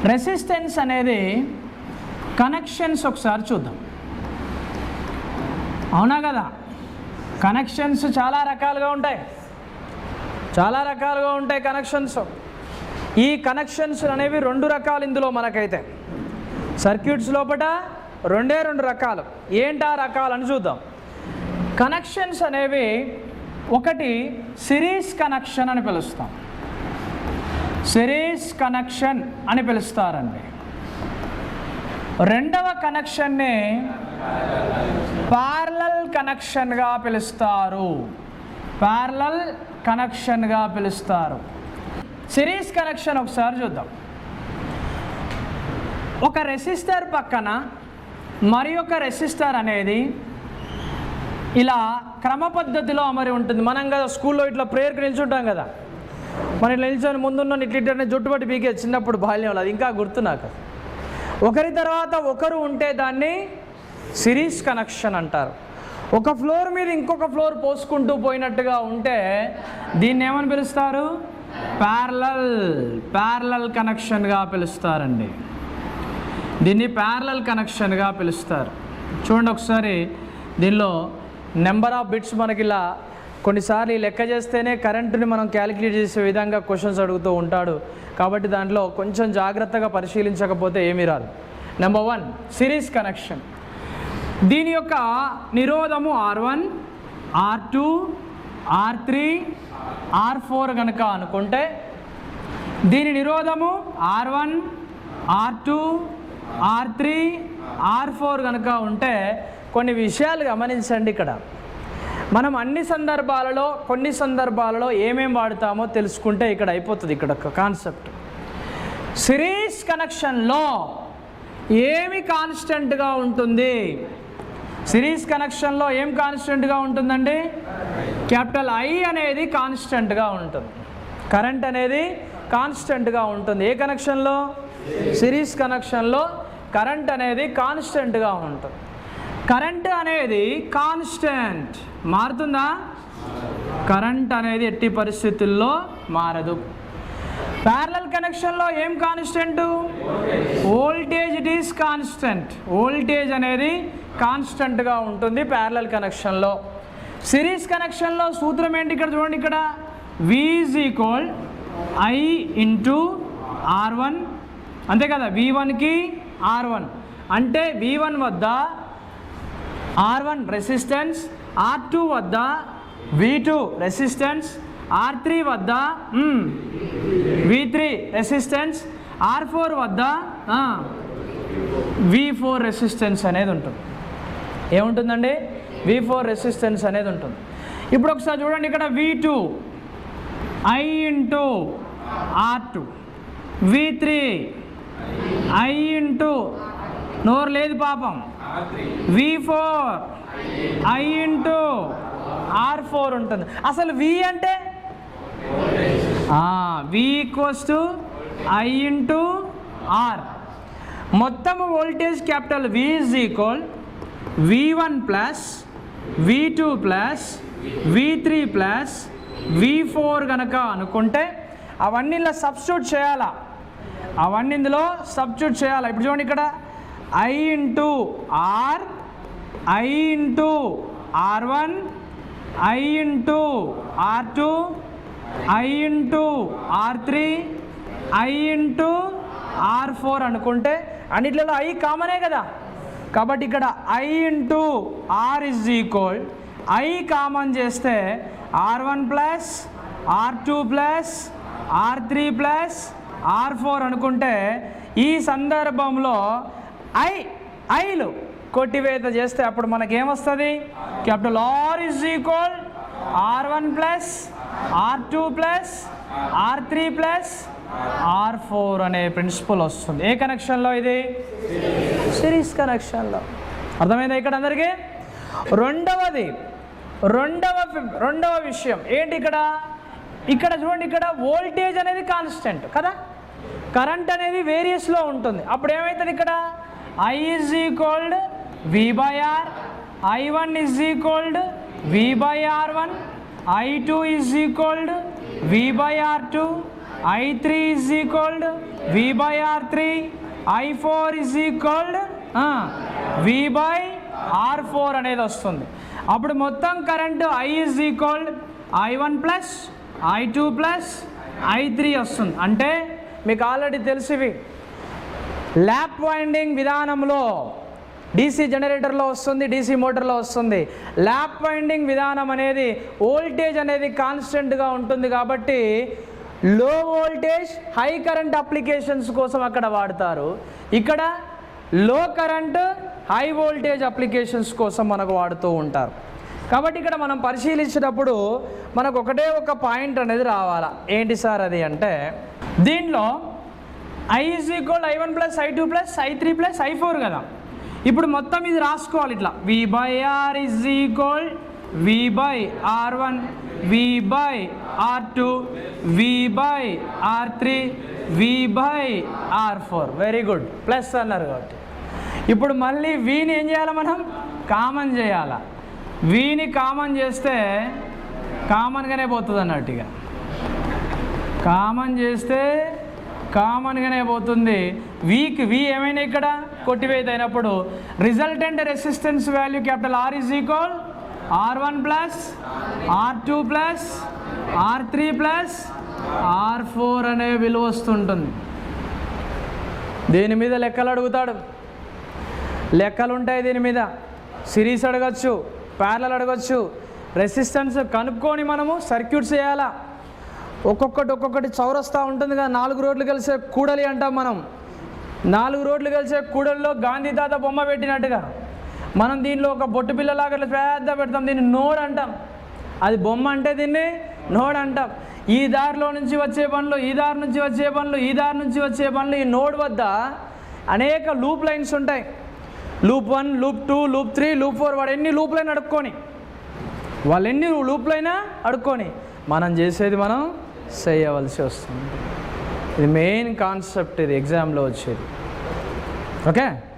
Resistance అనేది connections ఒకసారి చూద్దాం. అవునా కదా? కనెక్షన్స్ చాలా రకాలుగా ఉంటాయి కనెక్షన్స్. ఈ కనెక్షన్స్ అనేవి రెండు రకాలు ఇందులో మనకైతే సర్క్యూట్స్ లోపల రెండు రకాలు. ఏంటి ఆ రకాలని చూద్దాం. కనెక్షన్స్ అనేవి ఒకటి సిరీస్ కనెక్షన్ అని పిలుస్తాం, సిరీస్ కనెక్షన్ అని పిలుస్తారండి. రెండవ కనెక్షన్ని ప్యారలల్ కనెక్షన్గా పిలుస్తారు, సిరీస్ కనెక్షన్ ఒకసారి చూద్దాం. ఒక రెసిస్టర్ పక్కన మరి ఒక రెసిస్టర్ అనేది ఇలా క్రమ పద్ధతిలో అమరి ఉంటుంది. మనం కదా స్కూల్లో ఇట్లా ప్రేయర్కి నిల్చుంటాం కదా, మనం ఇట్లా నిల్చొని ముందున్న ఇట్లా జుట్టుబట్టి పీకే చిన్నప్పుడు బాల్యంలో, అది ఇంకా గుర్తు నాకు. ఒకరి తర్వాత ఒకరు ఉంటే దాన్ని సిరీస్ కనెక్షన్ అంటారు. ఒక ఫ్లోర్ మీద ఇంకొక ఫ్లోర్ పోసుకుంటూ పోయినట్టుగా ఉంటే దీన్ని ఏమని పిలుస్తారు? ప్యారలల్ కనెక్షన్గా పిలుస్తారండి. దీన్ని ప్యారలల్ కనెక్షన్గా పిలుస్తారు. చూడండి ఒకసారి, దీనిలో నెంబర్ ఆఫ్ బిట్స్ మనకి ఇలా కొన్నిసార్లు లెక్క చేస్తేనే కరెంటుని మనం క్యాలిక్యులేట్ చేసే విధంగా క్వశ్చన్స్ అడుగుతూ ఉంటాడు. కాబట్టి దాంట్లో కొంచెం జాగ్రత్తగా పరిశీలించకపోతే ఏమీ రాదు. Number 1 series connection. దీని యొక్క నిరోధము R1, R2, R3, R4 కనుక అనుకుంటే దీని నిరోధము R1, R2, R3, R4 కనుక ఉంటే కొన్ని విషయాలు గమనించండి. ఇక్కడ మనం కొన్ని సందర్భాలలో ఏమేమి వాడుతామో తెలుసుకుంటే ఇక్కడ అయిపోతుంది. ఇక్కడ ఒక కాన్సెప్ట్, సిరీస్ కనెక్షన్లో ఏమి కాన్స్టెంట్గా ఉంటుంది? సిరీస్ కనెక్షన్లో ఏం కాన్స్టెంట్గా ఉంటుందండి? క్యాపిటల్ I అనేది కాన్స్టెంట్గా ఉంటుంది, కరెంట్ అనేది కాన్స్టెంట్గా ఉంటుంది. ఏ కనెక్షన్లో? సిరీస్ కనెక్షన్లో కరెంట్ అనేది కాన్స్టెంట్గా ఉంటుంది. కరెంట్ అనేది కాన్స్టెంట్, మారుతుందా? కరెంట్ అనేది ఎట్టి పరిస్థితుల్లో మారదు. ప్యారలల్ కనెక్షన్లో ఏం constant? Voltage. It is constant, voltage అనేది కాన్స్టెంట్గా ఉంటుంది ప్యారలల్ కనెక్షన్లో. సిరీస్ కనెక్షన్లో సూత్రం ఏంటి? ఇక్కడ చూడండి, ఇక్కడ V = I × R1, అంతే కదా? V1కి R1 అంటే V1 వద్ద R1 రెసిస్టెన్స్, R2 వద్ద V2 రెసిస్టెన్స్, R3 వద్ద V3 రెసిస్టెన్స్, R4 వద్ద V4 రెసిస్టెన్స్ అనేది ఉంటుంది. ఏముంటుందండి? V4 రెసిస్టెన్స్ అనేది ఉంటుంది. ఇప్పుడు ఒకసారి చూడండి, ఇక్కడ V2 I × R2, V3 I × నోరు లేదు పాపం, V4 I × R4 ఉంటుంది. అసలు V అంటే V = I × R. మొత్తం voltage capital V = V1 + V2 + V3 + V4 కనుక అనుకుంటే అవన్నీ ఇలా సబ్స్టిట్యూట్ చేయాలా, ఇప్పుడు చూడండి, ఇక్కడ I × R, I × R1, I × R2, I × R3, I × R4 అనుకుంటే అన్నిట్లలో I కామనే కదా. కాబట్టి ఇక్కడ I × R = I కామన్ చేస్తే R1 + R2 + R3 + R4 అనుకుంటే ఈ సందర్భంలో ఐలు కొట్టివేత చేస్తే అప్పుడు మనకేమొస్తుంది? Capital R = R1 + R2 + R3 + R4 అనే ప్రిన్సిపల్ వస్తుంది. ఏ కనెక్షన్లో? ఇది సిరీస్ కనెక్షన్లో. అర్థమైందా ఇక్కడ అందరికీ? రెండవ విషయం ఏంటి? ఇక్కడ చూడండి, ఇక్కడ వోల్టేజ్ అనేది కాన్స్టెంట్ కదా, కరెంట్ అనేది వేరియస్లో ఉంటుంది. అప్పుడు ఏమవుతుంది? ఇక్కడ I = V/R, I1 = V/R1, I2 is equal to V by R2, I3 is equal to V by R3, I4 is equal to V by R4 అనేది వస్తుంది. అప్పుడు మొత్తం current I is equal to I1 plus I2 plus I3 వస్తుంది. అంటే మీకు already తెలిసివి lap winding విధానంలో DC జనరేటర్లో వస్తుంది, DC మోటార్లో వస్తుంది. ల్యాప్ వైండింగ్ విధానం అనేది వోల్టేజ్ అనేది కాన్స్టెంట్గా ఉంటుంది కాబట్టి లో వోల్టేజ్ హై కరెంట్ అప్లికేషన్స్ కోసం అక్కడ వాడతారు. ఇక్కడ లో కరెంట్ హై వోల్టేజ్ అప్లికేషన్స్ కోసం మనకు వాడుతూ ఉంటారు. కాబట్టి ఇక్కడ మనం పరిశీలించినప్పుడు మనకు ఒకటే ఒక పాయింట్ అనేది రావాలా. ఏంటి సార్ అది అంటే, దీనిలో I is equal I1 plus I2 plus I3 plus I4 కదా. ఇప్పుడు మొత్తం ఇది రాసుకోవాలి ఇట్లా. V by R is equal V by R1, V by R2, V by R3, V by R4. Very good, plus అన్నారు కాబట్టి. ఇప్పుడు మళ్ళీ వీని ఏం చేయాలి, మనం కామన్ చేయాలి. వీని కామన్ చేస్తే కామన్గానే పోతుంది అన్నట్టుగా. కామన్ చేస్తే కామన్గానే పోతుంది. వీకి వి ఏమైనా ఇక్కడ కొట్టివేత అయినప్పుడు resultant resistance value capital R is equal R1 plus R2 plus R3 plus R4 అనే విలువ వస్తుంటుంది. దీని మీద లెక్కలు అడుగుతాడు, లెక్కలు ఉంటాయి దీని మీద. సిరీస్ అడగచ్చు, ప్యారలల్ అడగచ్చు. రెసిస్టెన్స్ కనుక్కొని మనము సర్క్యూట్స్ చేయాలా. ఒక్కొక్కటి చౌరస్తా ఉంటుంది కదా, 4 రోడ్లు కలిసే కూడలి అంటాం మనం. 4 రోడ్లు కలిసే కూడలిలో గాంధీ తాత బొమ్మ పెట్టినట్టుగా మనం దీనిలో ఒక బొట్టు పిల్లలాగా పెద్ద పెడతాం, దీన్ని నోడ్ అంటాం. అది బొమ్మ అంటే దీన్ని నోడ్ అంటాం. ఈ దారిలో నుంచి వచ్చే పనులు, ఈ దారి నుంచి వచ్చే పనులు, ఈ దారి నుంచి వచ్చే పనులు, ఈ నోడ్ వద్ద అనేక లూప్ లైన్స్ ఉంటాయి. Loop 1, loop 2, loop 3, loop 4. వాడు ఎన్ని లూప్ లైన్ అడుక్కొని, వాళ్ళు ఎన్ని లూప్ లైనా అడుక్కొని మనం చేసేది మనం చేయవలసి వస్తుంది. ఇది మెయిన్ కాన్సెప్ట్, ఇది ఎగ్జామ్లో వచ్చేది. ఓకే.